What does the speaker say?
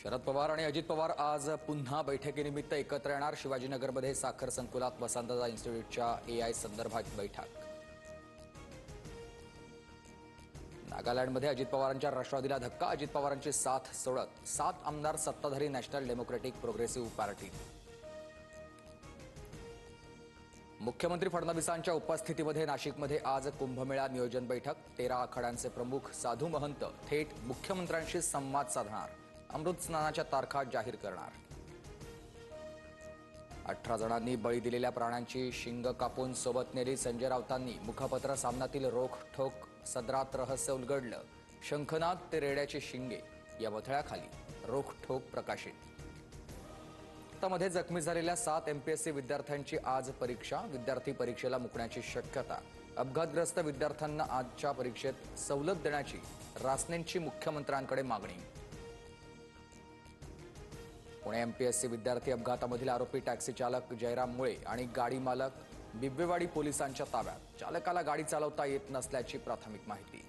शरद पवार आणि अजित पवार आज पुन्हा बैठकीनिमित्त एकत्र येणार। शिवाजीनगरमध्ये साखर संकुलात वसंतदादा इन्स्टिट्यूटच्या एआय संदर्भात बैठक। नागालँडमध्ये अजित पवारांच्या राष्ट्रवादीला धक्का। अजित पवारांची साथ सोडत 7 आमदार सत्ताधारी नॅशनल डेमोक्रेटिक प्रोग्रेसिव्ह पार्टी। मुख्यमंत्री फडणवीसांच्या उपस्थितीमध्ये नाशिकमध्ये आज कुंभमेळा नियोजन बैठक। 13 आखाड्यांचे प्रमुख साधू महंत थेट मुख्यमंत्र्यांशी संवाद साधणार। अमृत स्नानाच्या तारखा जाहीर करणार। 18 जणांनी बळी दिलेल्या प्राण्यांची शिंग कापून सोबत नेली। संजय राऊतांनी मुखपत्र सामनातील रोखठोक सदरात रहस्य उलगडलं। शंखनाद ते रेड्याची शिंगे या मथळ्याखाली रोखठोक प्रकाशित। मध्ये जखमी झालेल्या 7 एमपीएससी विद्यार्थ्यांची आज परीक्षा। विद्यार्थी परीक्षेला मुकण्याची शक्यता। अपघातग्रस्त विद्यार्थ्यांना आजच्या परीक्षेत सवलत देण्याची रासनेंची मुख्यमंत्र्यांकडे मागणी। पुणे एमपीएससी विद्यार्थी अपघातामधील आरोपी टॅक्सी चालक जयराम मुळे आणि गाडी मालक बिब्वेवाडी पोलिसांच्या ताब्यात। चालकाला गाडी चालवता येत नसल्याची प्राथमिक माहिती।